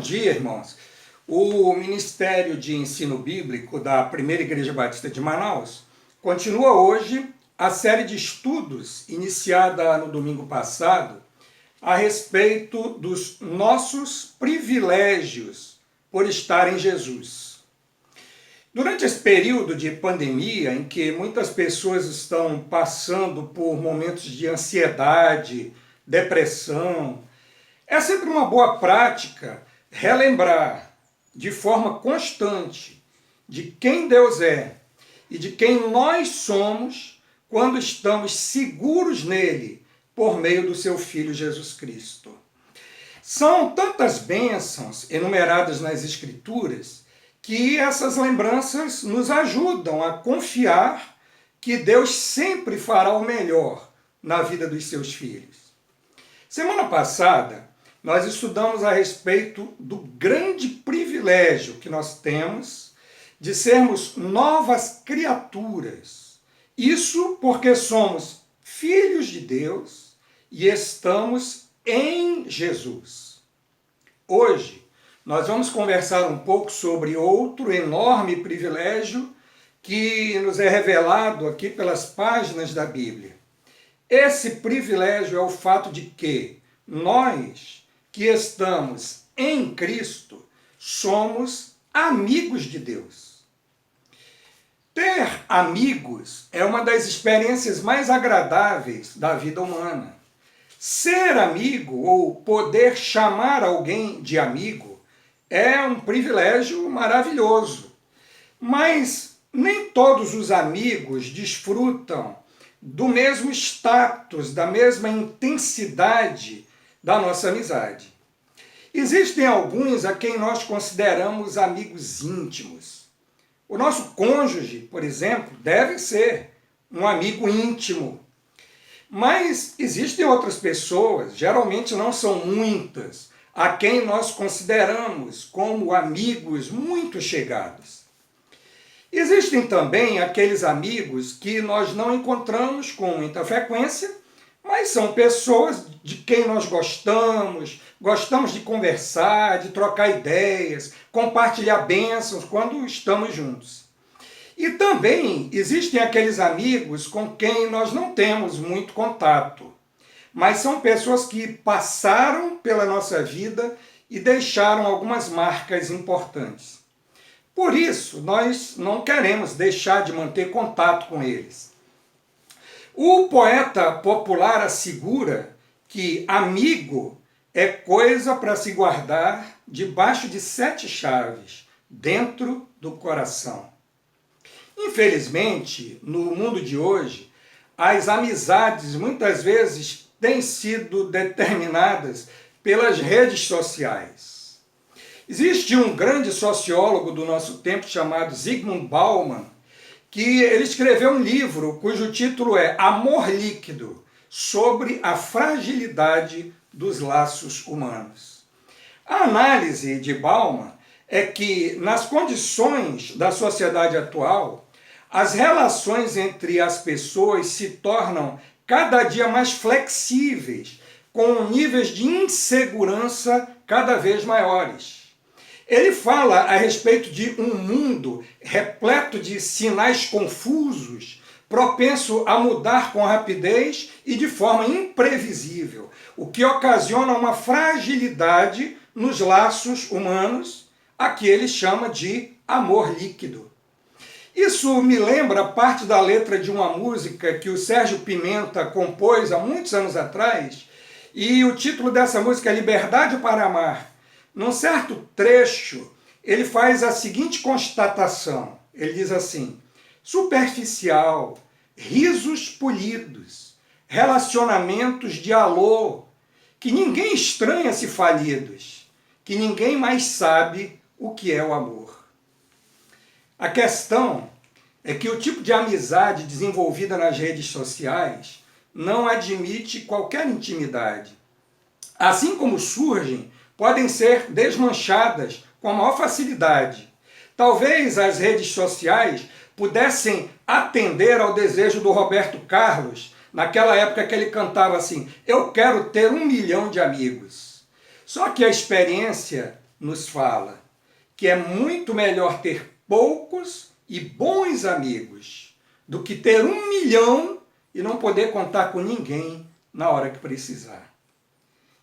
dia, irmãos. O Ministério de Ensino Bíblico da Primeira Igreja Batista de Manaus continua hoje a série de estudos iniciada no domingo passado a respeito dos nossos privilégios por estar em Jesus. Durante esse período de pandemia, em que muitas pessoas estão passando por momentos de ansiedade, depressão, é sempre uma boa prática relembrar de forma constante de quem Deus é e de quem nós somos quando estamos seguros nele por meio do seu Filho Jesus Cristo. São tantas bênçãos enumeradas nas Escrituras que essas lembranças nos ajudam a confiar que Deus sempre fará o melhor na vida dos seus filhos. Semana passada, nós estudamos a respeito do grande privilégio que nós temos de sermos novas criaturas. Isso porque somos filhos de Deus e estamos em Jesus. Hoje, nós vamos conversar um pouco sobre outro enorme privilégio que nos é revelado aqui pelas páginas da Bíblia. Esse privilégio é o fato de que nós, que estamos em Cristo, somos amigos de Deus. Ter amigos é uma das experiências mais agradáveis da vida humana. Ser amigo ou poder chamar alguém de amigo é um privilégio maravilhoso. Mas nem todos os amigos desfrutam do mesmo status, da mesma intensidade da nossa amizade. Existem alguns a quem nós consideramos amigos íntimos. O nosso cônjuge, por exemplo, deve ser um amigo íntimo. Mas existem outras pessoas, geralmente não são muitas, a quem nós consideramos como amigos muito chegados. Existem também aqueles amigos que nós não encontramos com muita frequência, mas são pessoas de quem nós gostamos de conversar, de trocar ideias, compartilhar bênçãos quando estamos juntos. E também existem aqueles amigos com quem nós não temos muito contato, mas são pessoas que passaram pela nossa vida e deixaram algumas marcas importantes. Por isso, nós não queremos deixar de manter contato com eles. O poeta popular assegura que amigo é coisa para se guardar debaixo de 7 chaves, dentro do coração. Infelizmente, no mundo de hoje, as amizades muitas vezes têm sido determinadas pelas redes sociais. Existe um grande sociólogo do nosso tempo chamado Zygmunt Bauman, que ele escreveu um livro cujo título é Amor Líquido, sobre a fragilidade dos laços humanos. A análise de Bauman é que, nas condições da sociedade atual, as relações entre as pessoas se tornam cada dia mais flexíveis, com níveis de insegurança cada vez maiores. Ele fala a respeito de um mundo repleto de sinais confusos, propenso a mudar com rapidez e de forma imprevisível, o que ocasiona uma fragilidade nos laços humanos, a que ele chama de amor líquido. Isso me lembra parte da letra de uma música que o Sérgio Pimenta compôs há muitos anos atrás, e o título dessa música é Liberdade para Amar. Num certo trecho, ele faz a seguinte constatação. Ele diz assim: superficial, risos polidos, relacionamentos de alô, que ninguém estranha-se falidos, que ninguém mais sabe o que é o amor. A questão é que o tipo de amizade desenvolvida nas redes sociais não admite qualquer intimidade. Assim como surgem, podem ser desmanchadas com a maior facilidade. Talvez as redes sociais pudessem atender ao desejo do Roberto Carlos, naquela época que ele cantava assim: eu quero ter 1 milhão de amigos. Só que a experiência nos fala que é muito melhor ter poucos e bons amigos do que ter 1 milhão e não poder contar com ninguém na hora que precisar.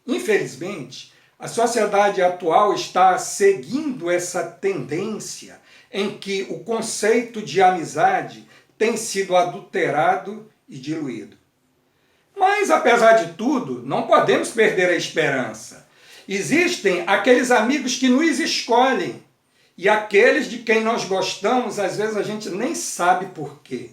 Infelizmente, a sociedade atual está seguindo essa tendência em que o conceito de amizade tem sido adulterado e diluído. Mas, apesar de tudo, não podemos perder a esperança. Existem aqueles amigos que nos escolhem e aqueles de quem nós gostamos, às vezes a gente nem sabe por quê.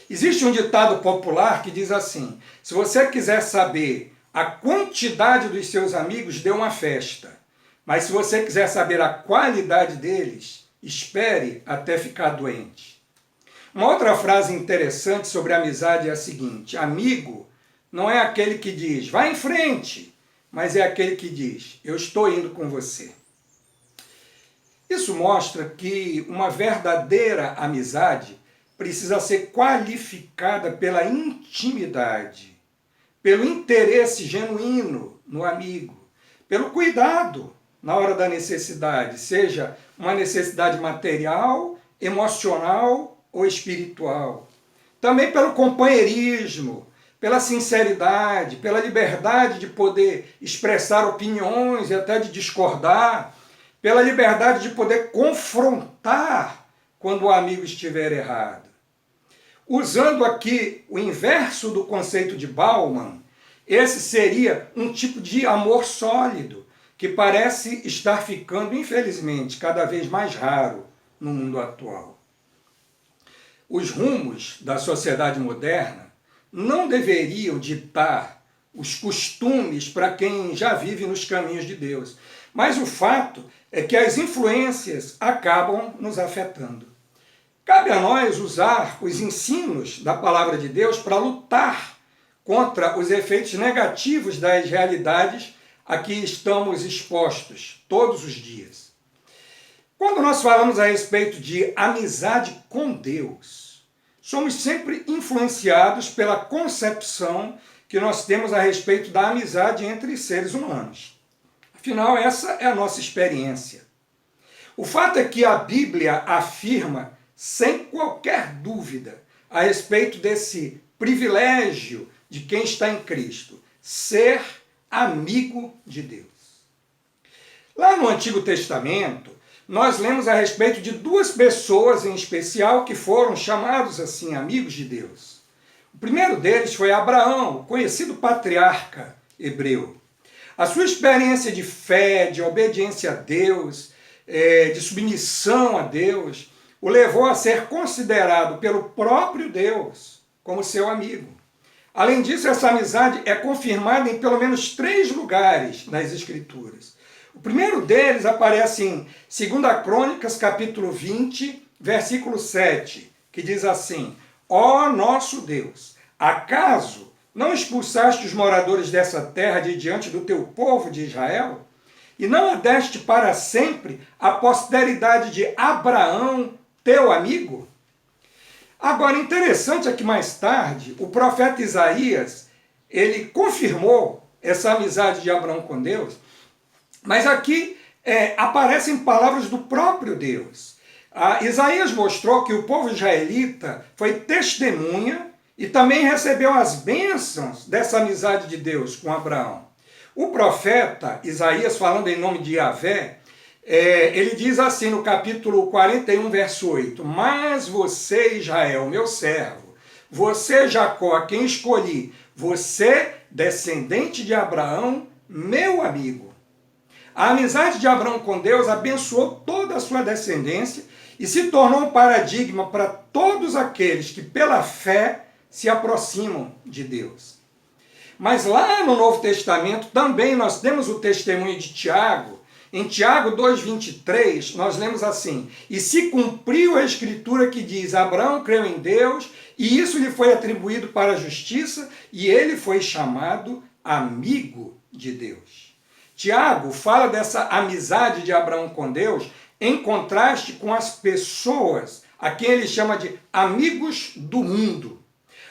Existe um ditado popular que diz assim: se você quiser saber a quantidade dos seus amigos, dê uma festa. Mas se você quiser saber a qualidade deles, espere até ficar doente. Uma outra frase interessante sobre amizade é a seguinte: amigo não é aquele que diz, vá em frente, mas é aquele que diz, eu estou indo com você. Isso mostra que uma verdadeira amizade precisa ser qualificada pela intimidade, pelo interesse genuíno no amigo, pelo cuidado na hora da necessidade, seja uma necessidade material, emocional ou espiritual. Também pelo companheirismo, pela sinceridade, pela liberdade de poder expressar opiniões e até de discordar, pela liberdade de poder confrontar quando o amigo estiver errado. Usando aqui o inverso do conceito de Bauman, esse seria um tipo de amor sólido, que parece estar ficando, infelizmente, cada vez mais raro no mundo atual. Os rumos da sociedade moderna não deveriam ditar os costumes para quem já vive nos caminhos de Deus. Mas o fato é que as influências acabam nos afetando. Cabe a nós usar os ensinos da palavra de Deus para lutar contra os efeitos negativos das realidades a que estamos expostos todos os dias. Quando nós falamos a respeito de amizade com Deus, somos sempre influenciados pela concepção que nós temos a respeito da amizade entre seres humanos. Afinal, essa é a nossa experiência. O fato é que a Bíblia afirma, sem qualquer dúvida, a respeito desse privilégio de quem está em Cristo, ser amigo de Deus. Lá no Antigo Testamento, nós lemos a respeito de 2 pessoas em especial que foram chamados assim, amigos de Deus. O primeiro deles foi Abraão, o conhecido patriarca hebreu. A sua experiência de fé, de obediência a Deus, de submissão a Deus, o levou a ser considerado pelo próprio Deus como seu amigo. Além disso, essa amizade é confirmada em pelo menos 3 lugares nas Escrituras. O primeiro deles aparece em 2 Crônicas, capítulo 20, versículo 7, que diz assim: Ó nosso Deus, acaso não expulsaste os moradores dessa terra de diante do teu povo de Israel? E não a deste para sempre a posteridade de Abraão, teu amigo? Agora, interessante é que mais tarde, o profeta Isaías, ele confirmou essa amizade de Abraão com Deus, mas aqui aparecem palavras do próprio Deus. Isaías mostrou que o povo israelita foi testemunha e também recebeu as bênçãos dessa amizade de Deus com Abraão. O profeta Isaías, falando em nome de Yahvé, ele diz assim no capítulo 41, verso 8: Mas você, Israel, meu servo, você, Jacó, a quem escolhi, você, descendente de Abraão, meu amigo. A amizade de Abraão com Deus abençoou toda a sua descendência e se tornou um paradigma para todos aqueles que, pela fé, se aproximam de Deus. Mas lá no Novo Testamento também nós temos o testemunho de Tiago. Em Tiago 2,23, nós lemos assim: E se cumpriu a escritura que diz, Abraão creu em Deus, e isso lhe foi atribuído para a justiça, e ele foi chamado amigo de Deus. Tiago fala dessa amizade de Abraão com Deus em contraste com as pessoas a quem ele chama de amigos do mundo.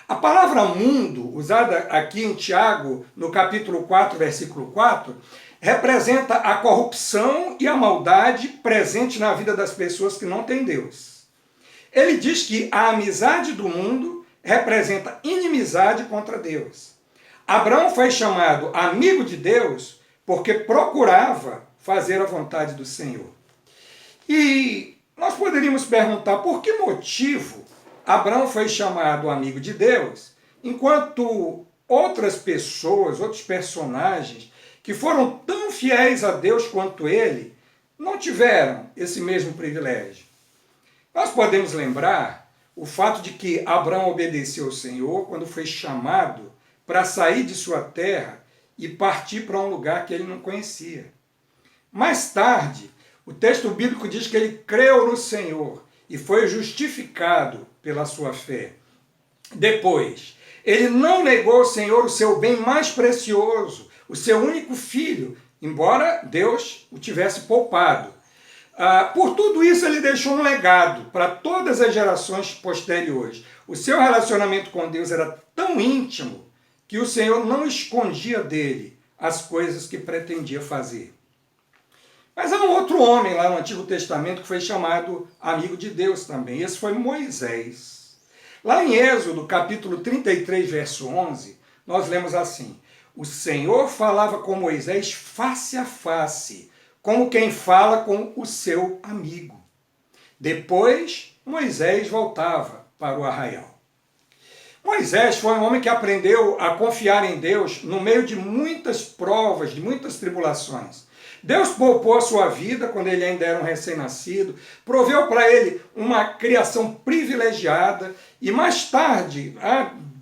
A palavra mundo, usada aqui em Tiago, no capítulo 4, versículo 4, representa a corrupção e a maldade presente na vida das pessoas que não têm Deus. Ele diz que a amizade do mundo representa inimizade contra Deus. Abraão foi chamado amigo de Deus porque procurava fazer a vontade do Senhor. E nós poderíamos perguntar por que motivo Abraão foi chamado amigo de Deus, enquanto outras pessoas, outros personagens que foram tão fiéis a Deus quanto ele, não tiveram esse mesmo privilégio. Nós podemos lembrar o fato de que Abraão obedeceu ao Senhor quando foi chamado para sair de sua terra e partir para um lugar que ele não conhecia. Mais tarde, o texto bíblico diz que ele creu no Senhor e foi justificado pela sua fé. Depois, ele não negou ao Senhor o seu bem mais precioso, o seu único filho, embora Deus o tivesse poupado. Por tudo isso, ele deixou um legado para todas as gerações posteriores. O seu relacionamento com Deus era tão íntimo que o Senhor não escondia dele as coisas que pretendia fazer. Mas há um outro homem lá no Antigo Testamento que foi chamado amigo de Deus também. Esse foi Moisés. Lá em Êxodo, capítulo 33, verso 11, nós lemos assim: o Senhor falava com Moisés face a face, como quem fala com o seu amigo. Depois, Moisés voltava para o arraial. Moisés foi um homem que aprendeu a confiar em Deus no meio de muitas provas, de muitas tribulações. Deus poupou a sua vida quando ele ainda era um recém-nascido, proveu para ele uma criação privilegiada e mais tarde,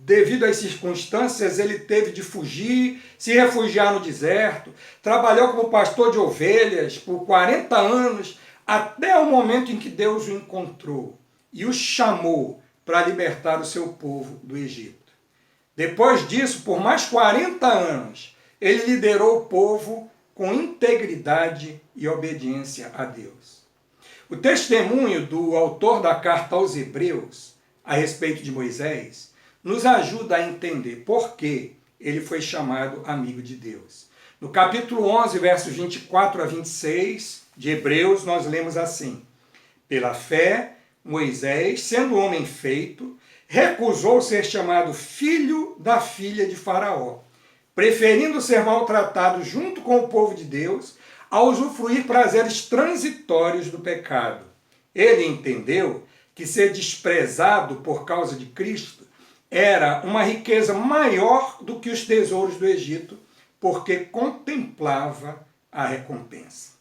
devido às circunstâncias, ele teve de fugir, se refugiar no deserto, trabalhou como pastor de ovelhas por 40 anos, até o momento em que Deus o encontrou e o chamou para libertar o seu povo do Egito. Depois disso, por mais 40 anos, ele liderou o povo com integridade e obediência a Deus. O testemunho do autor da carta aos Hebreus a respeito de Moisés nos ajuda a entender por que ele foi chamado amigo de Deus. No capítulo 11, versos 24 a 26 de Hebreus, nós lemos assim: pela fé, Moisés, sendo homem feito, recusou ser chamado filho da filha de Faraó, preferindo ser maltratado junto com o povo de Deus, a usufruir prazeres transitórios do pecado. Ele entendeu que ser desprezado por causa de Cristo era uma riqueza maior do que os tesouros do Egito, porque contemplava a recompensa.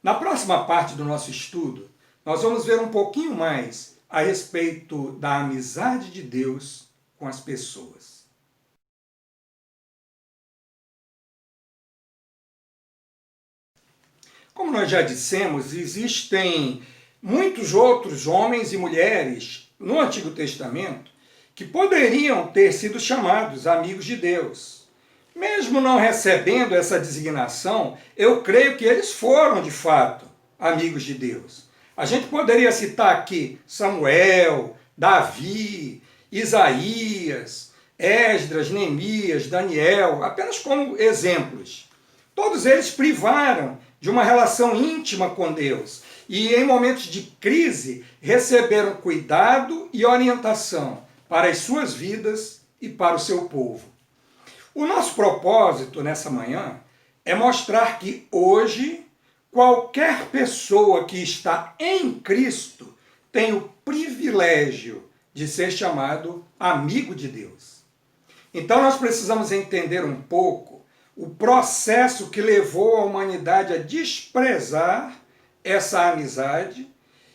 Na próxima parte do nosso estudo, nós vamos ver um pouquinho mais a respeito da amizade de Deus com as pessoas. Como nós já dissemos, existem muitos outros homens e mulheres no Antigo Testamento que poderiam ter sido chamados amigos de Deus. Mesmo não recebendo essa designação, eu creio que eles foram, de fato, amigos de Deus. A gente poderia citar aqui Samuel, Davi, Isaías, Esdras, Neemias, Daniel, apenas como exemplos. Todos eles privaram de uma relação íntima com Deus e, em momentos de crise, receberam cuidado e orientação para as suas vidas e para o seu povo. O nosso propósito nessa manhã é mostrar que hoje qualquer pessoa que está em Cristo tem o privilégio de ser chamado amigo de Deus. Então nós precisamos entender um pouco o processo que levou a humanidade a desprezar essa amizade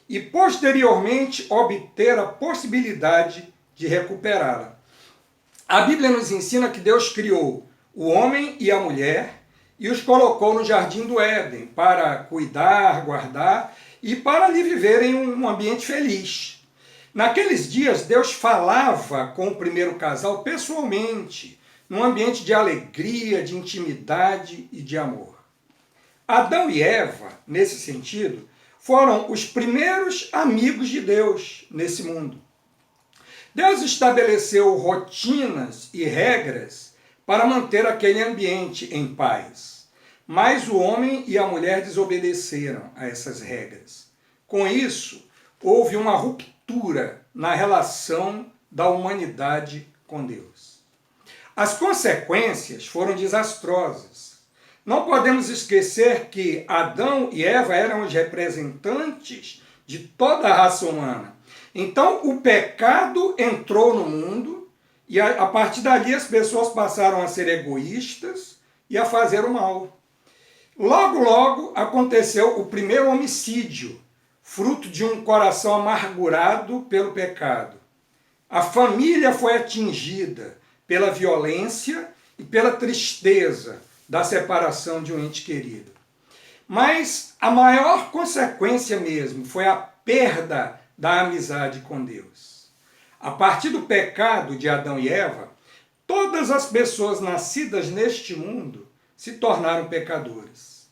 e posteriormente obter a possibilidade de recuperá-la. A Bíblia nos ensina que Deus criou o homem e a mulher e os colocou no jardim do Éden para cuidar, guardar e para ali viverem um ambiente feliz. Naqueles dias, Deus falava com o primeiro casal pessoalmente, num ambiente de alegria, de intimidade e de amor. Adão e Eva, nesse sentido, foram os primeiros amigos de Deus nesse mundo. Deus estabeleceu rotinas e regras para manter aquele ambiente em paz. Mas o homem e a mulher desobedeceram a essas regras. Com isso, houve uma ruptura na relação da humanidade com Deus. As consequências foram desastrosas. Não podemos esquecer que Adão e Eva eram os representantes de toda a raça humana. Então, o pecado entrou no mundo e a partir dali as pessoas passaram a ser egoístas e a fazer o mal. Logo, logo aconteceu o primeiro homicídio, fruto de um coração amargurado pelo pecado. A família foi atingida pela violência e pela tristeza da separação de um ente querido. Mas a maior consequência mesmo foi a perda da amizade com Deus. A partir do pecado de Adão e Eva, todas as pessoas nascidas neste mundo se tornaram pecadores.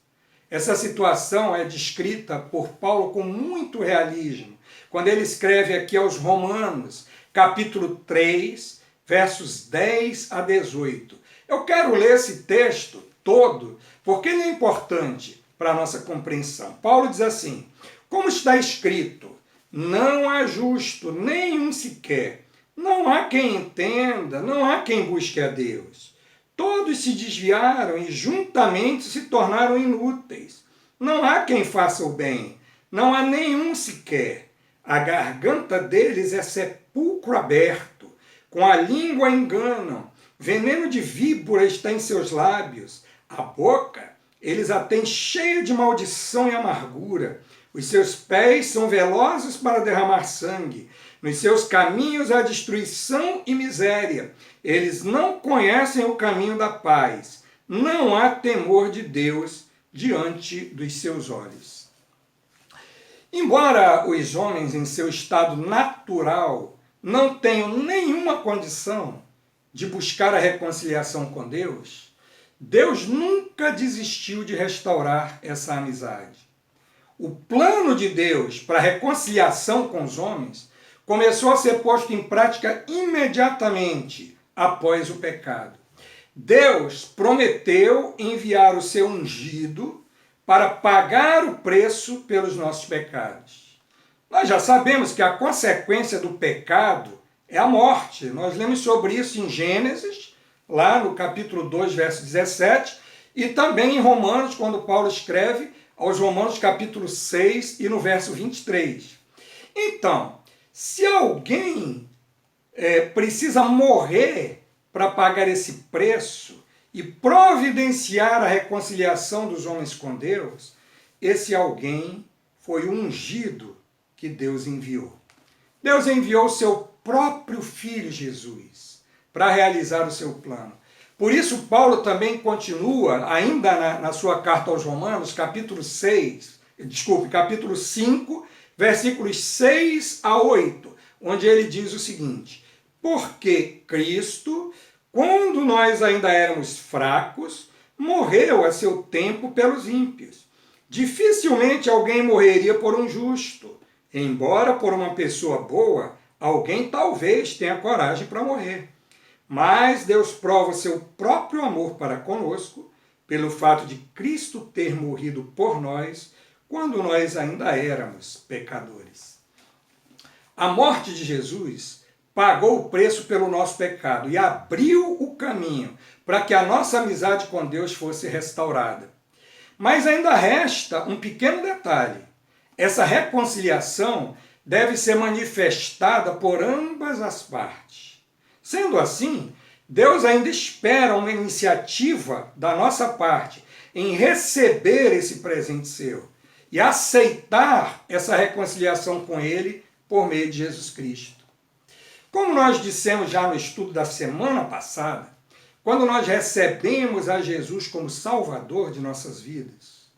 Essa situação é descrita por Paulo com muito realismo, quando ele escreve aqui aos Romanos, capítulo 3, versos 10 a 18. Eu quero ler esse texto todo, porque ele é importante para a nossa compreensão. Paulo diz assim: como está escrito, não há justo, nenhum sequer. Não há quem entenda, não há quem busque a Deus. Todos se desviaram e juntamente se tornaram inúteis. Não há quem faça o bem, não há nenhum sequer. A garganta deles é sepulcro aberto, com a língua enganam, veneno de víbora está em seus lábios, a boca eles a têm cheia de maldição e amargura, os seus pés são velozes para derramar sangue, nos seus caminhos há destruição e miséria, eles não conhecem o caminho da paz, não há temor de Deus diante dos seus olhos. Embora os homens em seu estado natural não tenham nenhuma condição de buscar a reconciliação com Deus, Deus nunca desistiu de restaurar essa amizade. O plano de Deus para a reconciliação com os homens começou a ser posto em prática imediatamente após o pecado. Deus prometeu enviar o seu ungido para pagar o preço pelos nossos pecados. Nós já sabemos que a consequência do pecado é a morte. Nós lemos sobre isso em Gênesis, lá no capítulo 2, verso 17, e também em Romanos, quando Paulo escreve aos Romanos, capítulo 6, e no verso 23. Então, se alguém precisa morrer para pagar esse preço e providenciar a reconciliação dos homens com Deus, esse alguém foi o ungido que Deus enviou. Deus enviou o seu próprio Filho Jesus para realizar o seu plano. Por isso, Paulo também continua, ainda na sua carta aos Romanos, capítulo 5, versículos 6 a 8, onde ele diz o seguinte: porque Cristo, quando nós ainda éramos fracos, morreu a seu tempo pelos ímpios. Dificilmente alguém morreria por um justo, embora por uma pessoa boa, alguém talvez tenha coragem para morrer. Mas Deus prova o seu próprio amor para conosco, pelo fato de Cristo ter morrido por nós, quando nós ainda éramos pecadores. A morte de Jesus pagou o preço pelo nosso pecado e abriu o caminho para que a nossa amizade com Deus fosse restaurada. Mas ainda resta um pequeno detalhe. Essa reconciliação deve ser manifestada por ambas as partes. Sendo assim, Deus ainda espera uma iniciativa da nossa parte em receber esse presente seu e aceitar essa reconciliação com Ele por meio de Jesus Cristo. Como nós dissemos já no estudo da semana passada, quando nós recebemos a Jesus como Salvador de nossas vidas,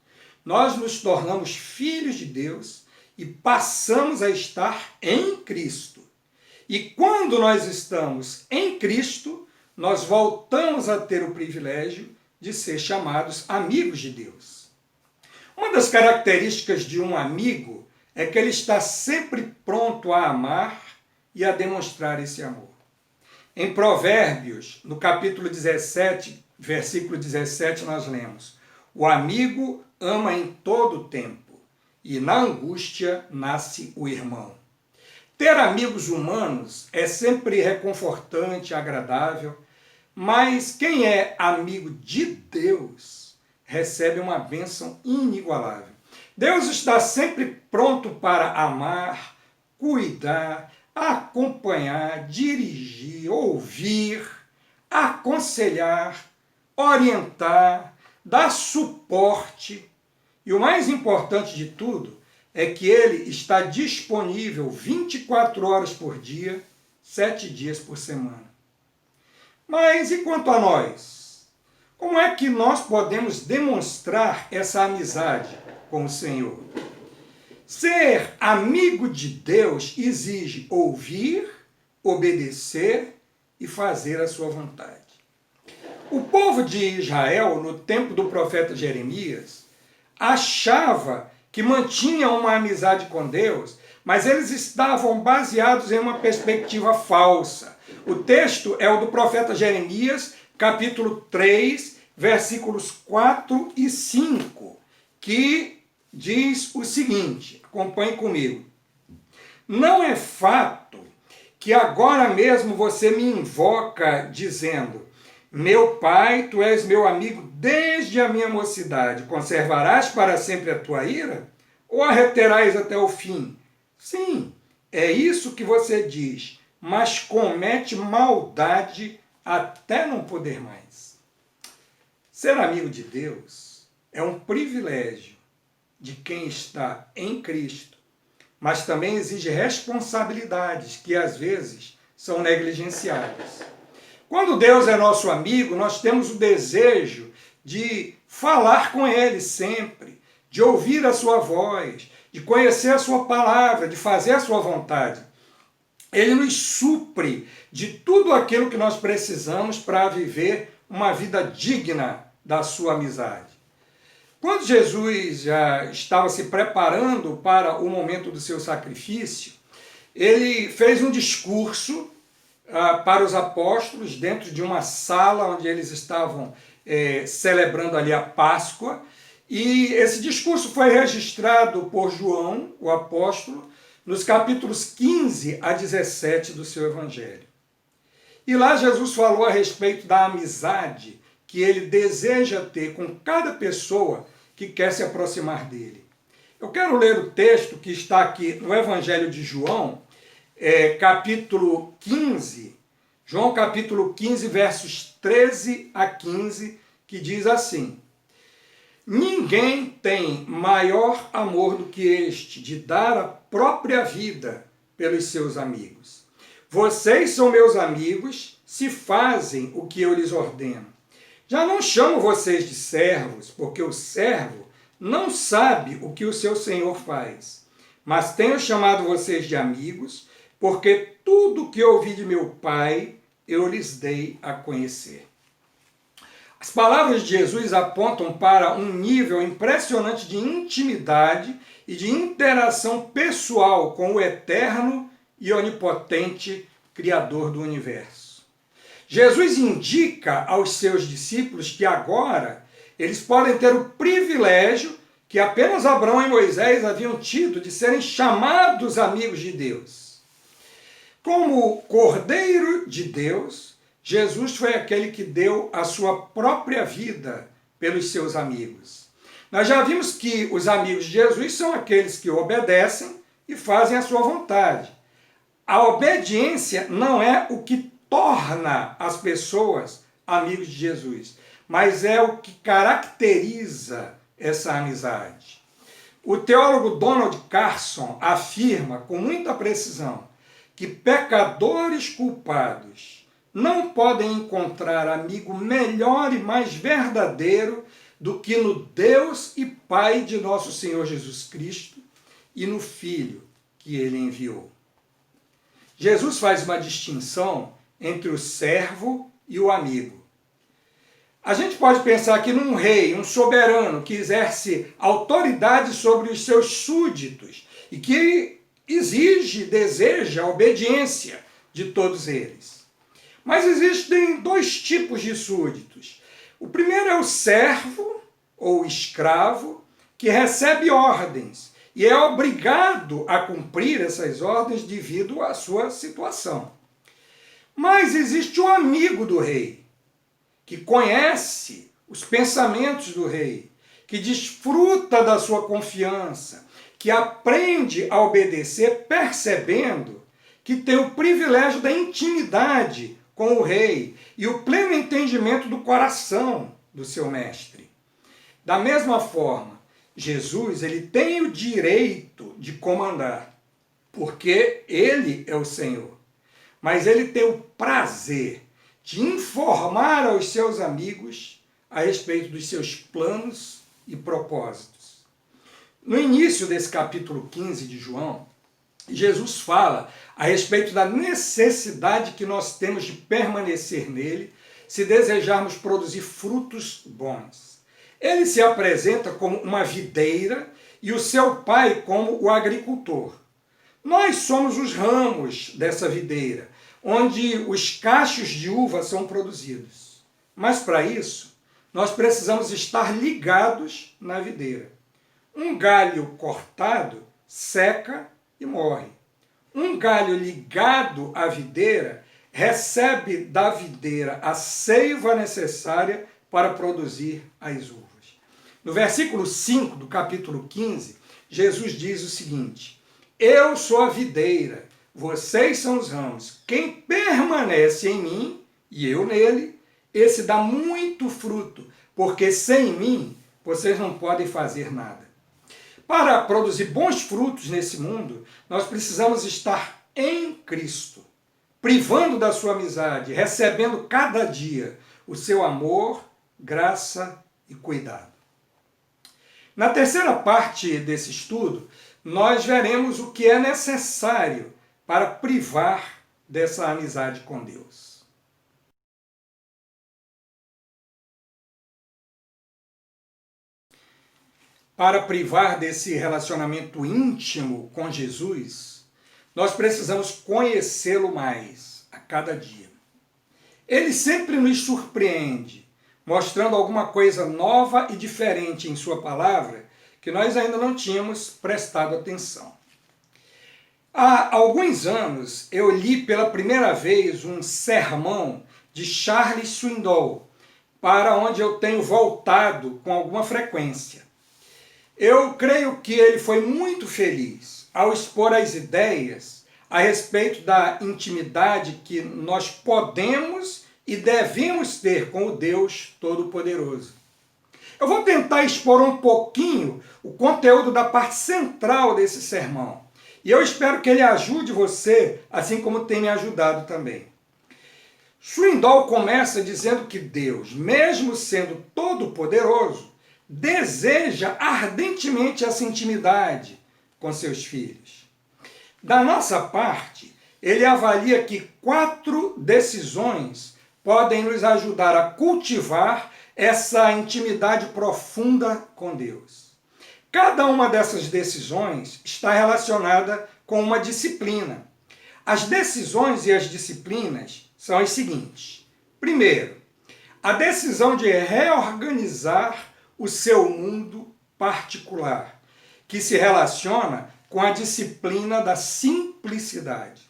nós nos tornamos filhos de Deus e passamos a estar em Cristo. E quando nós estamos em Cristo, nós voltamos a ter o privilégio de ser chamados amigos de Deus. Uma das características de um amigo é que ele está sempre pronto a amar e a demonstrar esse amor. Em Provérbios, no capítulo 17, versículo 17, nós lemos: o amigo ama em todo tempo, e na angústia nasce o irmão. Ter amigos humanos é sempre reconfortante, agradável, mas quem é amigo de Deus recebe uma bênção inigualável. Deus está sempre pronto para amar, cuidar, acompanhar, dirigir, ouvir, aconselhar, orientar, dar suporte. E o mais importante de tudo é que ele está disponível 24 horas por dia, 7 dias por semana. Mas e quanto a nós? Como é que nós podemos demonstrar essa amizade com o Senhor? Ser amigo de Deus exige ouvir, obedecer e fazer a sua vontade. O povo de Israel, no tempo do profeta Jeremias, achava que mantinham uma amizade com Deus, mas eles estavam baseados em uma perspectiva falsa. O texto é o do profeta Jeremias, capítulo 3, versículos 4 e 5, que diz o seguinte, acompanhe comigo. Não é fato que agora mesmo você me invoca dizendo: meu pai, tu és meu amigo desde a minha mocidade, conservarás para sempre a tua ira? Ou a reterás até o fim? Sim, é isso que você diz, mas comete maldade até não poder mais. Ser amigo de Deus é um privilégio de quem está em Cristo, mas também exige responsabilidades que às vezes são negligenciadas. Quando Deus é nosso amigo, nós temos o desejo de falar com Ele sempre, de ouvir a sua voz, de conhecer a sua palavra, de fazer a sua vontade. Ele nos supre de tudo aquilo que nós precisamos para viver uma vida digna da sua amizade. Quando Jesus já estava se preparando para o momento do seu sacrifício, ele fez um discurso para os apóstolos dentro de uma sala onde eles estavam celebrando ali a Páscoa, e esse discurso foi registrado por João, o apóstolo, nos capítulos 15 a 17 do seu evangelho. E lá Jesus falou a respeito da amizade que ele deseja ter com cada pessoa que quer se aproximar dele. Eu quero ler o texto que está aqui no Evangelho de João, capítulo 15, João capítulo 15, versos 13 a 15, que diz assim: ninguém tem maior amor do que este, de dar a própria vida pelos seus amigos. Vocês são meus amigos se fazem o que eu lhes ordeno. Já não chamo vocês de servos, porque o servo não sabe o que o seu senhor faz. Mas tenho chamado vocês de amigos, porque tudo o que ouvi de meu Pai eu lhes dei a conhecer. As palavras de Jesus apontam para um nível impressionante de intimidade e de interação pessoal com o eterno e onipotente Criador do universo. Jesus indica aos seus discípulos que agora eles podem ter o privilégio que apenas Abraão e Moisés haviam tido de serem chamados amigos de Deus. Como Cordeiro de Deus, Jesus foi aquele que deu a sua própria vida pelos seus amigos. Nós já vimos que os amigos de Jesus são aqueles que obedecem e fazem a sua vontade. A obediência não é o que torna as pessoas amigos de Jesus, mas é o que caracteriza essa amizade. O teólogo Donald Carson afirma com muita precisão que pecadores culpados não podem encontrar amigo melhor e mais verdadeiro do que no Deus e Pai de nosso Senhor Jesus Cristo e no Filho que ele enviou. Jesus faz uma distinção entre o servo e o amigo. A gente pode pensar aqui num rei, um soberano que exerce autoridade sobre os seus súditos e que exige, deseja a obediência de todos eles. Mas existem dois tipos de súditos. O primeiro é o servo ou escravo, que recebe ordens e é obrigado a cumprir essas ordens devido à sua situação. Mas existe o amigo do rei, que conhece os pensamentos do rei, que desfruta da sua confiança, que aprende a obedecer percebendo que tem o privilégio da intimidade com o rei e o pleno entendimento do coração do seu mestre. Da mesma forma, Jesus ele tem o direito de comandar, porque ele é o Senhor. Mas ele tem o prazer de informar aos seus amigos a respeito dos seus planos e propósitos. No início desse capítulo 15 de João, Jesus fala a respeito da necessidade que nós temos de permanecer nele se desejarmos produzir frutos bons. Ele se apresenta como uma videira e o seu pai como o agricultor. Nós somos os ramos dessa videira, onde os cachos de uva são produzidos. Mas para isso, nós precisamos estar ligados na videira. Um galho cortado seca e morre. Um galho ligado à videira recebe da videira a seiva necessária para produzir as uvas. No versículo 5 do capítulo 15, Jesus diz o seguinte: eu sou a videira, vocês são os ramos. Quem permanece em mim e eu nele, esse dá muito fruto, porque sem mim vocês não podem fazer nada. Para produzir bons frutos nesse mundo, nós precisamos estar em Cristo, privando da sua amizade, recebendo cada dia o seu amor, graça e cuidado. Na terceira parte desse estudo, nós veremos o que é necessário para privar dessa amizade com Deus. Para privar desse relacionamento íntimo com Jesus, nós precisamos conhecê-lo mais a cada dia. Ele sempre nos surpreende, mostrando alguma coisa nova e diferente em sua palavra que nós ainda não tínhamos prestado atenção. Há alguns anos eu li pela primeira vez um sermão de Charles Swindoll, para onde eu tenho voltado com alguma frequência. Eu creio que ele foi muito feliz ao expor as ideias a respeito da intimidade que nós podemos e devemos ter com o Deus Todo-Poderoso. Eu vou tentar expor um pouquinho o conteúdo da parte central desse sermão. E eu espero que ele ajude você, assim como tem me ajudado também. Swindoll começa dizendo que Deus, mesmo sendo todo-poderoso, deseja ardentemente essa intimidade com seus filhos. Da nossa parte, ele avalia que 4 decisões podem nos ajudar a cultivar essa intimidade profunda com Deus. Cada uma dessas decisões está relacionada com uma disciplina. As decisões e as disciplinas são as seguintes. Primeiro, a decisão de reorganizar o seu mundo particular, que se relaciona com a disciplina da simplicidade.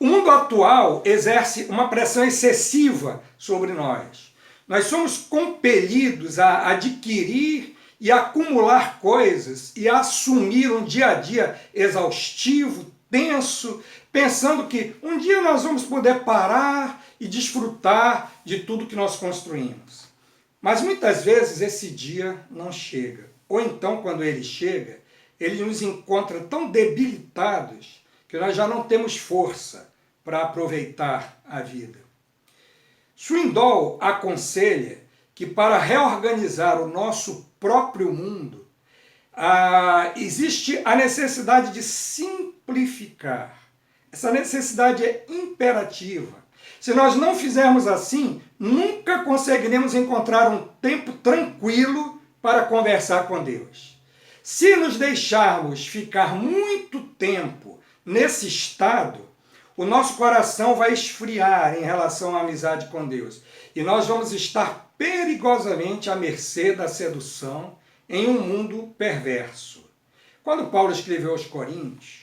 O mundo atual exerce uma pressão excessiva sobre nós. Nós somos compelidos a adquirir e acumular coisas e a assumir um dia a dia exaustivo, tenso, pensando que um dia nós vamos poder parar e desfrutar de tudo que nós construímos. Mas muitas vezes esse dia não chega. Ou então, quando ele chega, ele nos encontra tão debilitados que nós já não temos força para aproveitar a vida. Swindoll aconselha que para reorganizar o nosso próprio mundo, existe a necessidade de simplificar. Essa necessidade é imperativa. Se nós não fizermos assim, nunca conseguiremos encontrar um tempo tranquilo para conversar com Deus. Se nos deixarmos ficar muito tempo nesse estado, o nosso coração vai esfriar em relação à amizade com Deus. E nós vamos estar perigosamente à mercê da sedução em um mundo perverso. Quando Paulo escreveu aos Coríntios,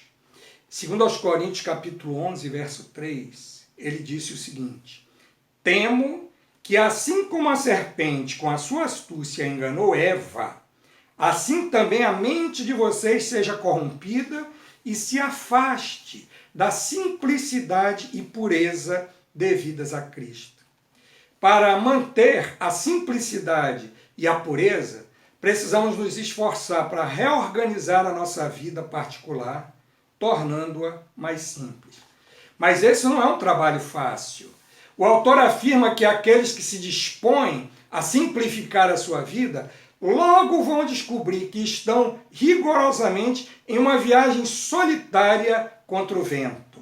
segundo aos Coríntios capítulo 11, verso 3, ele disse o seguinte: temo que assim como a serpente com a sua astúcia enganou Eva, assim também a mente de vocês seja corrompida e se afaste da simplicidade e pureza devidas a Cristo. Para manter a simplicidade e a pureza, precisamos nos esforçar para reorganizar a nossa vida particular, tornando-a mais simples. Mas esse não é um trabalho fácil. O autor afirma que aqueles que se dispõem a simplificar a sua vida logo vão descobrir que estão rigorosamente em uma viagem solitária contra o vento.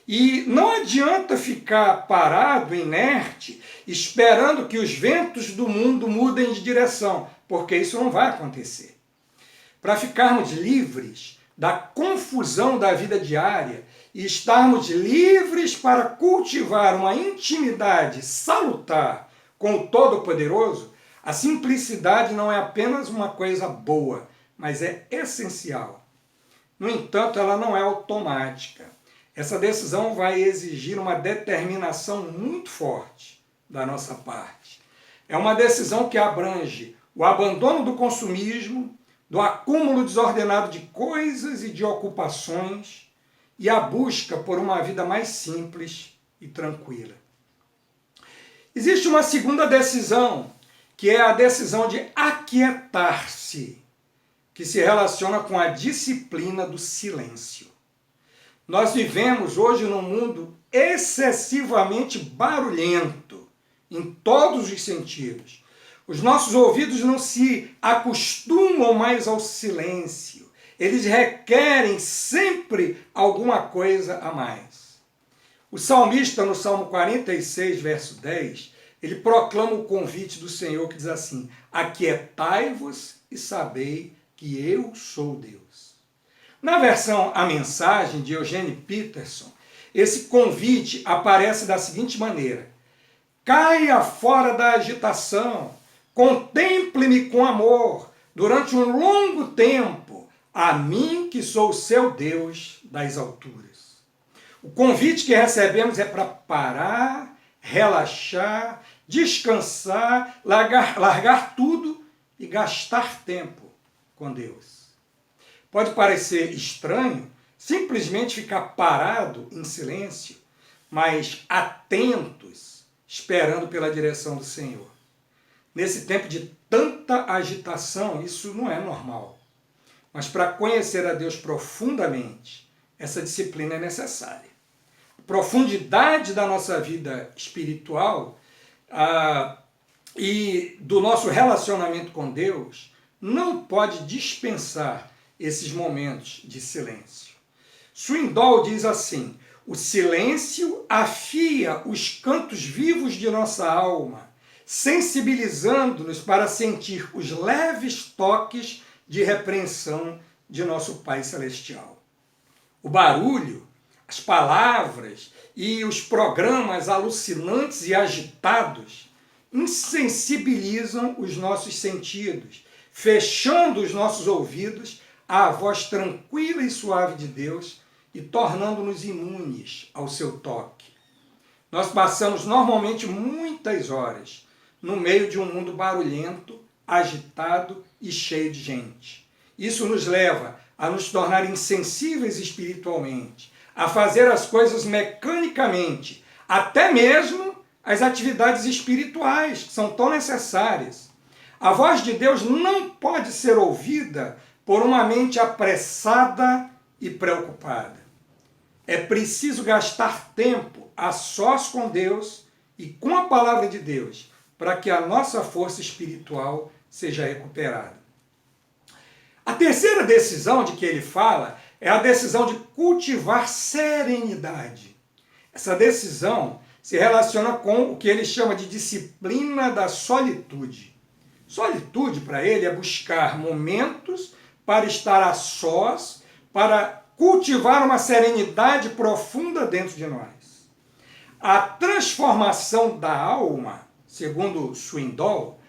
E não adianta ficar parado, inerte, esperando que os ventos do mundo mudem de direção, porque isso não vai acontecer. Para ficarmos livres da confusão da vida diária e estarmos livres para cultivar uma intimidade salutar com o Todo-Poderoso, a simplicidade não é apenas uma coisa boa, mas é essencial. No entanto, ela não é automática. Essa decisão vai exigir uma determinação muito forte da nossa parte. É uma decisão que abrange o abandono do consumismo, do acúmulo desordenado de coisas e de ocupações e a busca por uma vida mais simples e tranquila. Existe uma segunda decisão, que é a decisão de aquietar-se, que se relaciona com a disciplina do silêncio. Nós vivemos hoje num mundo excessivamente barulhento, em todos os sentidos. Os nossos ouvidos não se acostumam mais ao silêncio. Eles requerem sempre alguma coisa a mais. O salmista, no Salmo 46, verso 10, ele proclama o convite do Senhor que diz assim: aquietai-vos e sabei que eu sou Deus. Na versão A Mensagem, de Eugene Peterson, esse convite aparece da seguinte maneira: caia fora da agitação, contemple-me com amor, durante um longo tempo, a mim que sou o seu Deus das alturas. O convite que recebemos é para parar, relaxar, descansar, largar tudo e gastar tempo com Deus. Pode parecer estranho simplesmente ficar parado em silêncio, mas atentos, esperando pela direção do Senhor. Nesse tempo de tanta agitação, isso não é normal. Mas para conhecer a Deus profundamente, essa disciplina é necessária. A profundidade da nossa vida espiritual e do nosso relacionamento com Deus não pode dispensar esses momentos de silêncio. Swindoll diz assim: o silêncio afia os cantos vivos de nossa alma, sensibilizando-nos para sentir os leves toques de repreensão de nosso Pai Celestial. O barulho, as palavras e os programas alucinantes e agitados insensibilizam os nossos sentidos, fechando os nossos ouvidos à voz tranquila e suave de Deus e tornando-nos imunes ao seu toque. Nós passamos normalmente muitas horas no meio de um mundo barulhento, agitado e cheio de gente. Isso nos leva a nos tornar insensíveis espiritualmente, a fazer as coisas mecanicamente, até mesmo as atividades espirituais, que são tão necessárias. A voz de Deus não pode ser ouvida por uma mente apressada e preocupada. É preciso gastar tempo a sós com Deus e com a palavra de Deus, para que a nossa força espiritual seja recuperada. A terceira decisão de que ele fala é a decisão de cultivar serenidade. Essa decisão se relaciona com o que ele chama de disciplina da solitude. Solitude, para ele, é buscar momentos para estar a sós, para cultivar uma serenidade profunda dentro de nós. A transformação da alma, segundo Swindoll,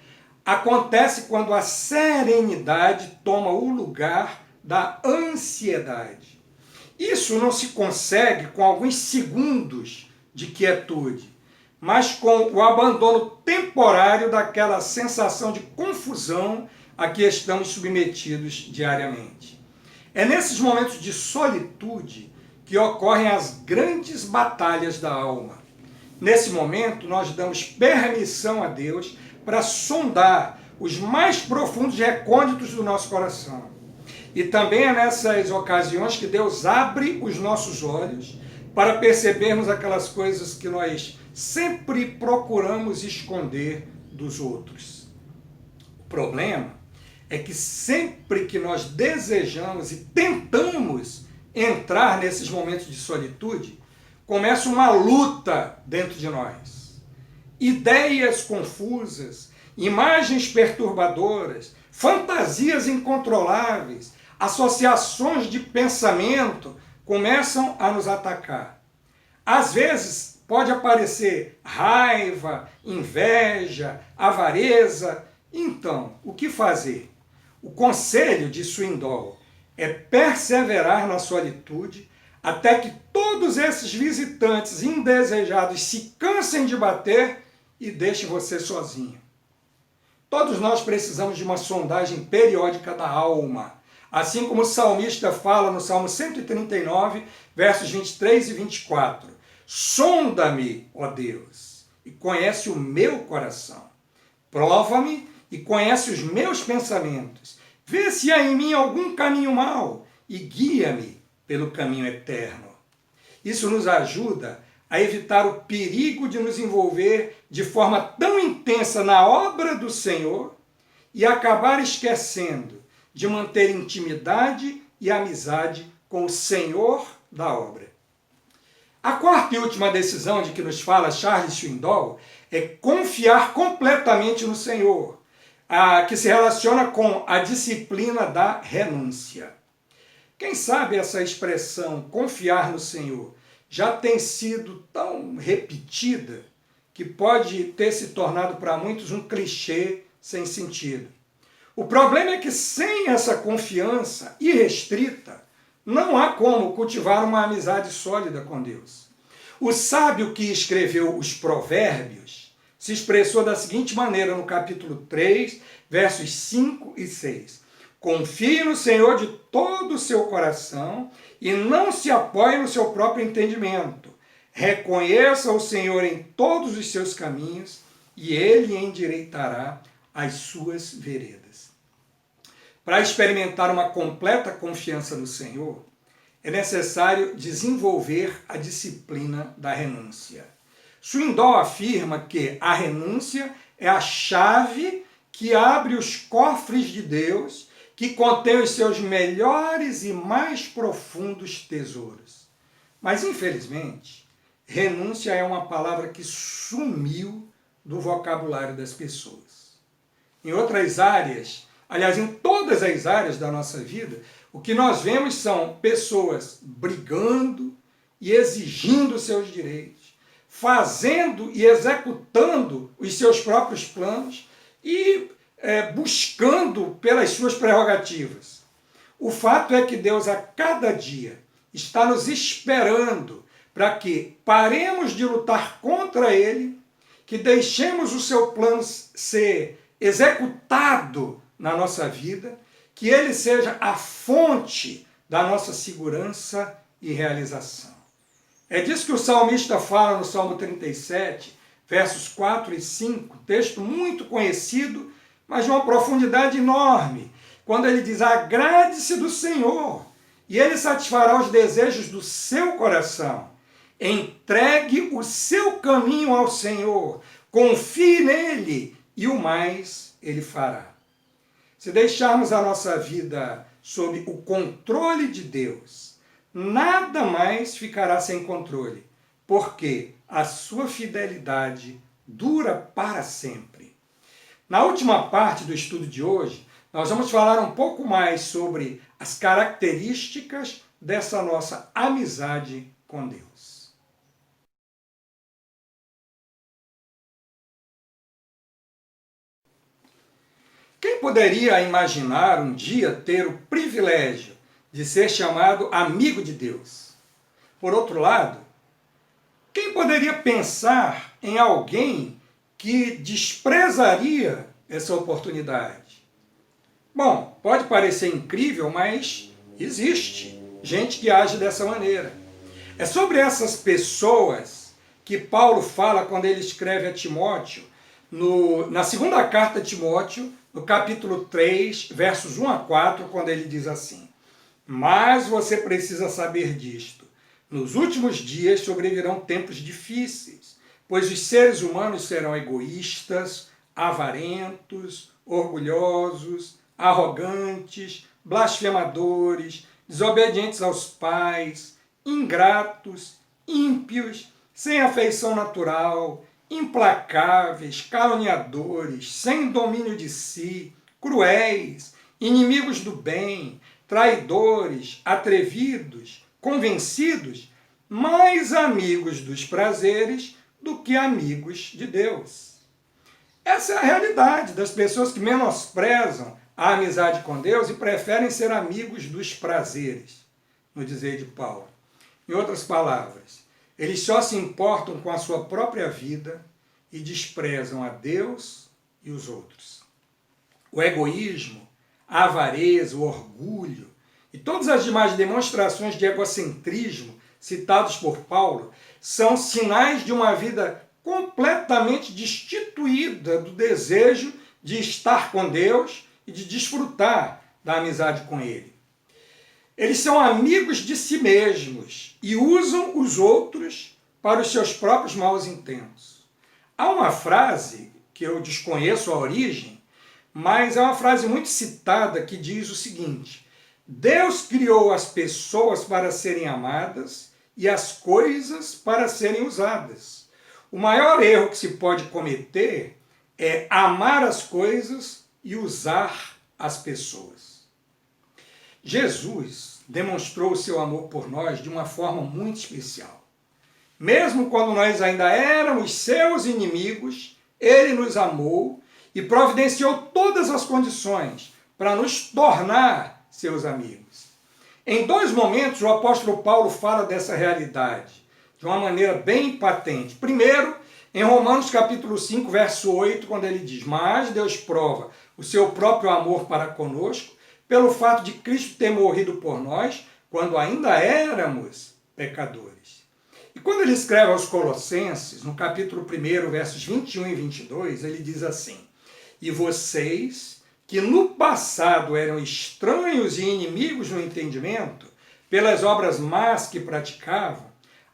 acontece quando a serenidade toma o lugar da ansiedade. Isso não se consegue com alguns segundos de quietude, mas com o abandono temporário daquela sensação de confusão a que estamos submetidos diariamente. É nesses momentos de solitude que ocorrem as grandes batalhas da alma. Nesse momento, nós damos permissão a Deus para sondar os mais profundos recônditos do nosso coração. E também é nessas ocasiões que Deus abre os nossos olhos para percebermos aquelas coisas que nós sempre procuramos esconder dos outros. O problema é que sempre que nós desejamos e tentamos entrar nesses momentos de solitude, começa uma luta dentro de nós. Ideias confusas, imagens perturbadoras, fantasias incontroláveis, associações de pensamento começam a nos atacar. Às vezes pode aparecer raiva, inveja, avareza. Então, o que fazer? O conselho de Swindoll é perseverar na solitude até que todos esses visitantes indesejados se cansem de bater e deixem você sozinho. Todos nós precisamos de uma sondagem periódica da alma, assim como o salmista fala no Salmo 139, versos 23 e 24. Sonda-me, ó Deus, e conhece o meu coração. Prova-me e conhece os meus pensamentos. Vê se há em mim algum caminho mau e guia-me pelo caminho eterno. Isso nos ajuda a evitar o perigo de nos envolver de forma tão intensa na obra do Senhor e acabar esquecendo de manter intimidade e amizade com o Senhor da obra. A quarta e última decisão de que nos fala Charles Swindoll é confiar completamente no Senhor, que se relaciona com a disciplina da renúncia. Quem sabe essa expressão, confiar no Senhor, já tem sido tão repetida que pode ter se tornado para muitos um clichê sem sentido. O problema é que sem essa confiança irrestrita, não há como cultivar uma amizade sólida com Deus. O sábio que escreveu os Provérbios se expressou da seguinte maneira no capítulo 3, versos 5 e 6. Confie no Senhor de todo o seu coração e não se apoie no seu próprio entendimento. Reconheça o Senhor em todos os seus caminhos e Ele endireitará as suas veredas. Para experimentar uma completa confiança no Senhor, é necessário desenvolver a disciplina da renúncia. Swindoll afirma que a renúncia é a chave que abre os cofres de Deus, que contém os seus melhores e mais profundos tesouros. Mas, infelizmente, renúncia é uma palavra que sumiu do vocabulário das pessoas. Em outras áreas, aliás, em todas as áreas da nossa vida, o que nós vemos são pessoas brigando e exigindo seus direitos, fazendo e executando os seus próprios planos e buscando pelas suas prerrogativas. O fato é que Deus a cada dia está nos esperando para que paremos de lutar contra Ele, que deixemos o seu plano ser executado na nossa vida, que Ele seja a fonte da nossa segurança e realização. É disso que o salmista fala no Salmo 37, versos 4 e 5, texto muito conhecido, mas de uma profundidade enorme, quando ele diz: agrade-se do Senhor, e Ele satisfará os desejos do seu coração. Entregue o seu caminho ao Senhor, confie nele, e o mais Ele fará. Se deixarmos a nossa vida sob o controle de Deus, nada mais ficará sem controle, porque a sua fidelidade dura para sempre. Na última parte do estudo de hoje, nós vamos falar um pouco mais sobre as características dessa nossa amizade com Deus. Quem poderia imaginar um dia ter o privilégio de ser chamado amigo de Deus? Por outro lado, quem poderia pensar em alguém que desprezaria essa oportunidade? Bom, pode parecer incrível, mas existe gente que age dessa maneira. É sobre essas pessoas que Paulo fala quando ele escreve a Timóteo, na segunda carta a Timóteo, no capítulo 3, versos 1 a 4, quando ele diz assim: mas você precisa saber disto. Nos últimos dias sobrevirão tempos difíceis, pois os seres humanos serão egoístas, avarentos, orgulhosos, arrogantes, blasfemadores, desobedientes aos pais, ingratos, ímpios, sem afeição natural, implacáveis, caluniadores, sem domínio de si, cruéis, inimigos do bem, traidores, atrevidos, convencidos, mais amigos dos prazeres do que amigos de Deus. Essa é a realidade das pessoas que menosprezam a amizade com Deus e preferem ser amigos dos prazeres, no dizer de Paulo. Em outras palavras, eles só se importam com a sua própria vida e desprezam a Deus e os outros. O egoísmo, a avareza, o orgulho e todas as demais demonstrações de egocentrismo citados por Paulo são sinais de uma vida completamente destituída do desejo de estar com Deus e de desfrutar da amizade com Ele. Eles são amigos de si mesmos e usam os outros para os seus próprios maus intentos. Há uma frase que eu desconheço a origem, mas é uma frase muito citada que diz o seguinte: Deus criou as pessoas para serem amadas e as coisas para serem usadas. O maior erro que se pode cometer é amar as coisas e usar as pessoas. Jesus demonstrou o seu amor por nós de uma forma muito especial. Mesmo quando nós ainda éramos seus inimigos, ele nos amou e providenciou todas as condições para nos tornar seus amigos. Em dois momentos, o apóstolo Paulo fala dessa realidade de uma maneira bem patente. Primeiro, em Romanos capítulo 5, verso 8, quando ele diz: mas Deus prova o seu próprio amor para conosco pelo fato de Cristo ter morrido por nós quando ainda éramos pecadores. E quando ele escreve aos Colossenses, no capítulo 1, versos 21 e 22, ele diz assim: e vocês, que no passado eram estranhos e inimigos no entendimento, pelas obras más que praticavam,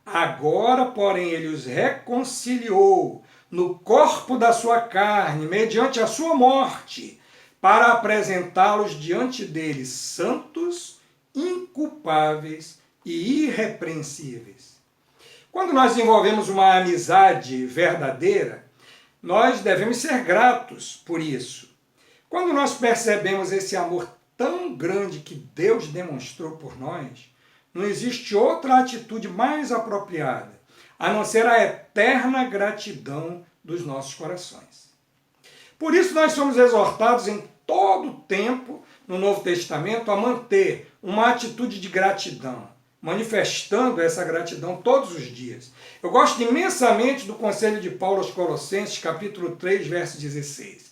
agora, porém, ele os reconciliou no corpo da sua carne, mediante a sua morte, para apresentá-los diante dele santos, inculpáveis e irrepreensíveis. Quando nós desenvolvemos uma amizade verdadeira, nós devemos ser gratos por isso. Quando nós percebemos esse amor tão grande que Deus demonstrou por nós, não existe outra atitude mais apropriada, a não ser a eterna gratidão dos nossos corações. Por isso nós somos exortados em todo o tempo, no Novo Testamento, a manter uma atitude de gratidão, manifestando essa gratidão todos os dias. Eu gosto imensamente do conselho de Paulo aos Colossenses, capítulo 3, verso 16.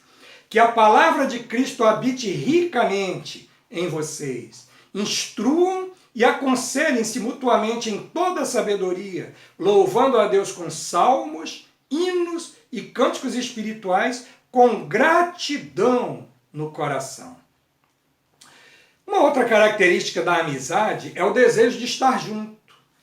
Que a palavra de Cristo habite ricamente em vocês. Instruam e aconselhem-se mutuamente em toda a sabedoria, louvando a Deus com salmos, hinos e cânticos espirituais, com gratidão no coração. Uma outra característica da amizade é o desejo de estar junto.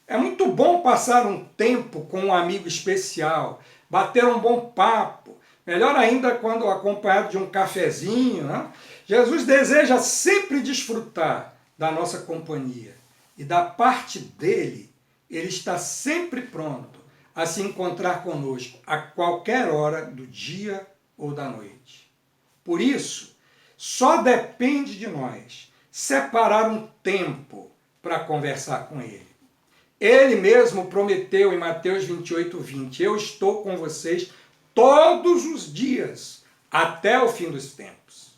É muito bom passar um tempo com um amigo especial, bater um bom papo, melhor ainda quando acompanhado de um cafezinho, né? Jesus deseja sempre desfrutar da nossa companhia e da parte dele, ele está sempre pronto a se encontrar conosco a qualquer hora do dia ou da noite. Por isso, só depende de nós separar um tempo para conversar com ele. Ele mesmo prometeu em Mateus 28:20, eu estou com vocês todos os dias, até o fim dos tempos.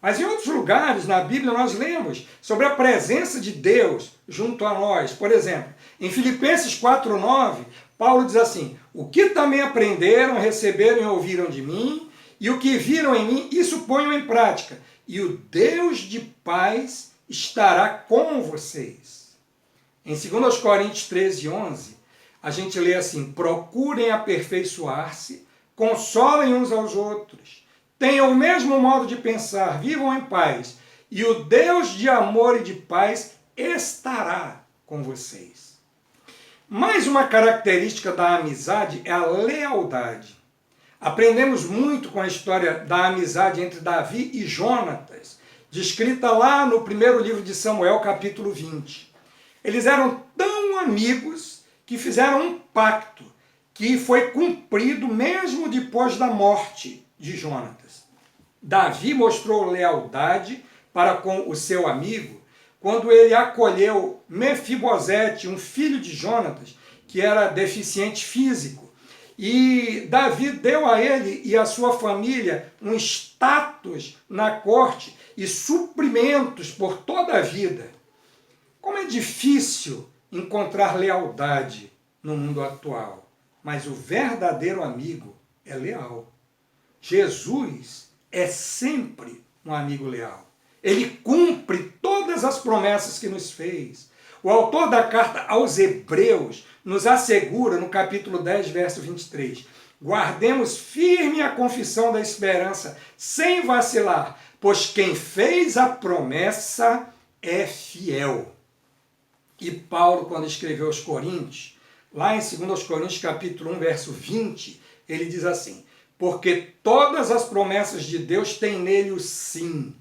Mas em outros lugares na Bíblia nós lemos sobre a presença de Deus junto a nós. Por exemplo, em Filipenses 4:9, Paulo diz assim, o que também aprenderam, receberam e ouviram de mim, e o que viram em mim, isso ponham em prática, e o Deus de paz estará com vocês. Em 2 Coríntios 13:11, a gente lê assim, procurem aperfeiçoar-se, consolem uns aos outros, tenham o mesmo modo de pensar, vivam em paz, e o Deus de amor e de paz estará com vocês. Mais uma característica da amizade é a lealdade. Aprendemos muito com a história da amizade entre Davi e Jonatas, descrita lá no primeiro livro de Samuel, capítulo 20. Eles eram tão amigos que fizeram um pacto que foi cumprido mesmo depois da morte de Jonatas. Davi mostrou lealdade para com o seu amigo quando ele acolheu Mefibosete, um filho de Jonatas, que era deficiente físico. E Davi deu a ele e a sua família um status na corte e suprimentos por toda a vida. Como é difícil encontrar lealdade no mundo atual, mas o verdadeiro amigo é leal. Jesus é sempre um amigo leal. Ele cumpre todas as promessas que nos fez. O autor da carta aos Hebreus nos assegura, no capítulo 10, verso 23, guardemos firme a confissão da esperança, sem vacilar, pois quem fez a promessa é fiel. E Paulo, quando escreveu aos Coríntios, lá em 2 Coríntios, capítulo 1, verso 20, ele diz assim, porque todas as promessas de Deus têm nele o sim.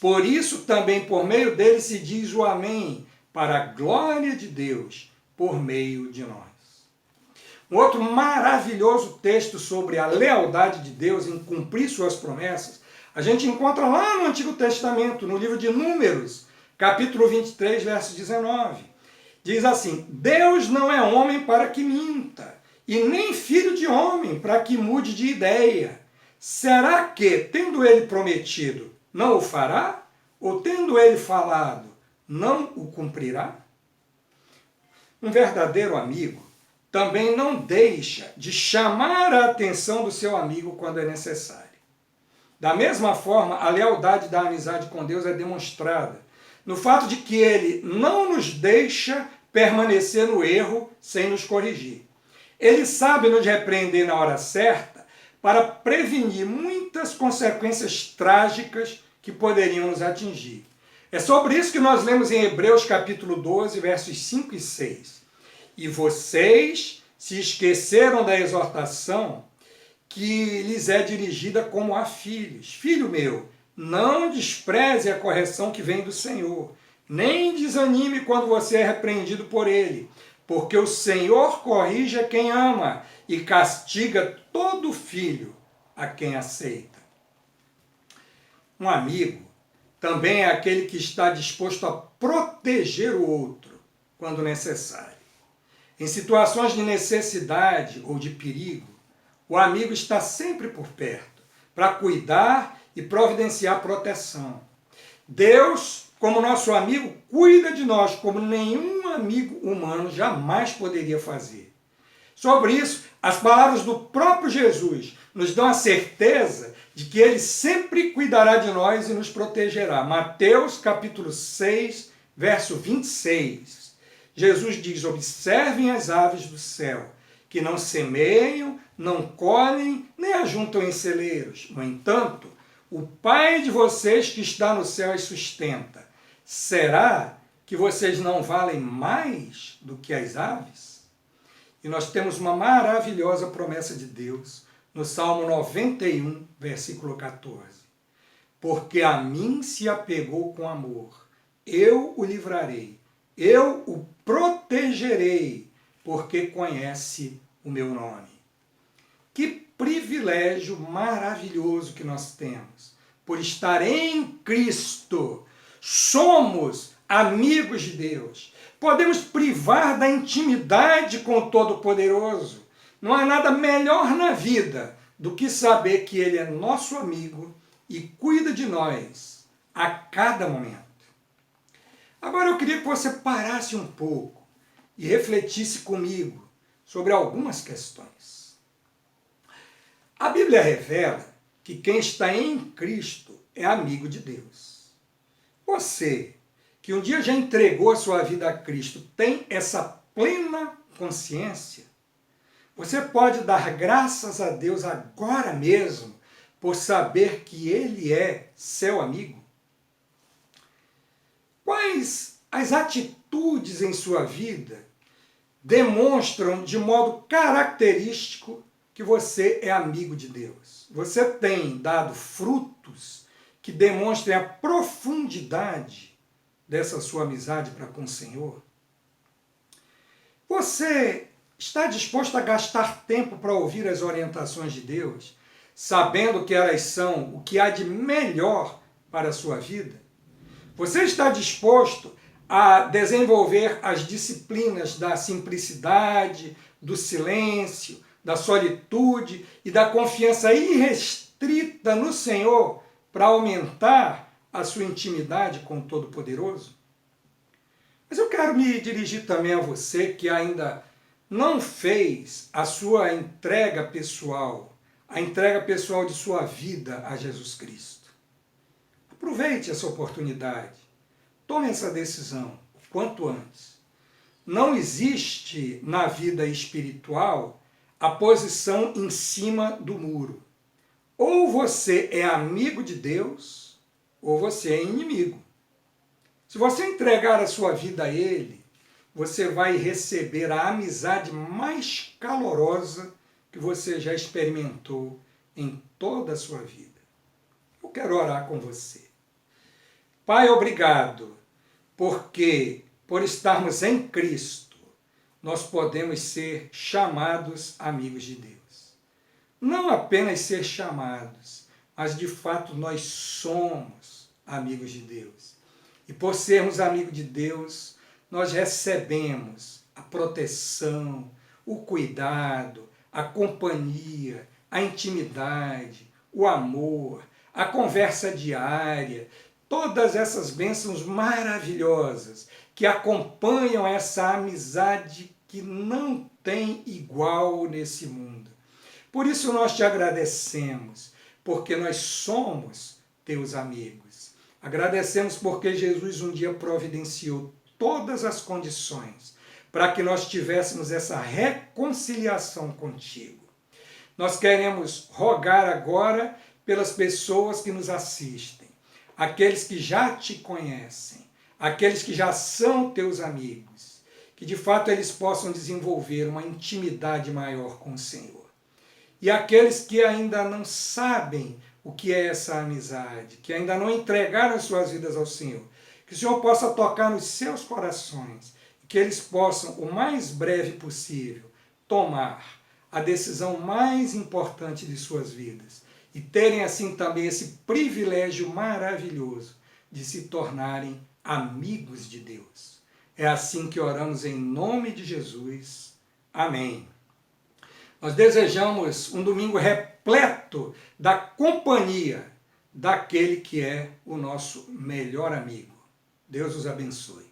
Por isso também por meio dele se diz o amém, para a glória de Deus, por meio de nós. Um outro maravilhoso texto sobre a lealdade de Deus em cumprir suas promessas, a gente encontra lá no Antigo Testamento, no livro de Números, capítulo 23, verso 19. Diz assim, Deus não é homem para que minta, e nem filho de homem para que mude de ideia. Será que, tendo ele prometido, não o fará? Ou tendo ele falado, não o cumprirá? Um verdadeiro amigo também não deixa de chamar a atenção do seu amigo quando é necessário. Da mesma forma, a lealdade da amizade com Deus é demonstrada no fato de que ele não nos deixa permanecer no erro sem nos corrigir. Ele sabe nos repreender na hora certa para prevenir muitas consequências trágicas que poderiam nos atingir. É sobre isso que nós lemos em Hebreus capítulo 12, versos 5 e 6. E vocês se esqueceram da exortação que lhes é dirigida como a filhos. Filho meu, não despreze a correção que vem do Senhor, nem desanime quando você é repreendido por ele, porque o Senhor corrige a quem ama e castiga todo filho a quem aceita. Um amigo também é aquele que está disposto a proteger o outro quando necessário. Em situações de necessidade ou de perigo, o amigo está sempre por perto para cuidar e providenciar proteção. Deus, como nosso amigo, cuida de nós como nenhum amigo humano jamais poderia fazer. Sobre isso, as palavras do próprio Jesus nos dão a certeza de que ele sempre cuidará de nós e nos protegerá. Mateus capítulo 6, verso 26. Jesus diz, observem as aves do céu, que não semeiam, não colhem, nem ajuntam em celeiros. No entanto, o Pai de vocês que está no céu as sustenta. Será que vocês não valem mais do que as aves? E nós temos uma maravilhosa promessa de Deus no Salmo 91, versículo 14. Porque a mim se apegou com amor, eu o livrarei, eu o protegerei, porque conhece o meu nome. Que privilégio maravilhoso que nós temos, por estar em Cristo. Somos amigos de Deus. podemos privar da intimidade com o Todo-Poderoso. Não há nada melhor na vida do que saber que Ele é nosso amigo e cuida de nós a cada momento. Agora eu queria que você parasse um pouco e refletisse comigo sobre algumas questões. A Bíblia revela que quem está em Cristo é amigo de Deus. Você, que um dia já entregou a sua vida a Cristo, tem essa plena consciência? Você pode dar graças a Deus agora mesmo por saber que Ele é seu amigo? Quais as atitudes em sua vida demonstram de modo característico que você é amigo de Deus? Você tem dado frutos que demonstrem a profundidade dessa sua amizade para com o Senhor? Você está disposto a gastar tempo para ouvir as orientações de Deus, sabendo que elas são o que há de melhor para a sua vida? Você está disposto a desenvolver as disciplinas da simplicidade, do silêncio, da solitude e da confiança irrestrita no Senhor para aumentar a sua intimidade com o Todo-Poderoso? Mas eu quero me dirigir também a você que ainda não fez a sua entrega pessoal, a entrega pessoal de sua vida a Jesus Cristo. Aproveite essa oportunidade. Tome essa decisão o quanto antes. Não existe na vida espiritual a posição em cima do muro. Ou você é amigo de Deus, ou você é inimigo. Se você entregar a sua vida a Ele, você vai receber a amizade mais calorosa que você já experimentou em toda a sua vida. Eu quero orar com você. Pai, obrigado, porque por estarmos em Cristo, nós podemos ser chamados amigos de Deus. Não apenas ser chamados, mas de fato nós somos amigos de Deus. E por sermos amigos de Deus, nós recebemos a proteção, o cuidado, a companhia, a intimidade, o amor, a conversa diária, todas essas bênçãos maravilhosas que acompanham essa amizade que não tem igual nesse mundo. Por isso nós te agradecemos, porque nós somos teus amigos. Agradecemos porque Jesus um dia providenciou todas as condições para que nós tivéssemos essa reconciliação contigo. Nós queremos rogar agora pelas pessoas que nos assistem, aqueles que já te conhecem, aqueles que já são teus amigos, que de fato eles possam desenvolver uma intimidade maior com o Senhor. E aqueles que ainda não sabem o que é essa amizade, que ainda não entregaram as suas vidas ao Senhor, que o Senhor possa tocar nos seus corações, que eles possam, o mais breve possível, tomar a decisão mais importante de suas vidas e terem assim também esse privilégio maravilhoso de se tornarem amigos de Deus. É assim que oramos em nome de Jesus. Amém. Nós desejamos um domingo repleto da companhia daquele que é o nosso melhor amigo. Deus os abençoe.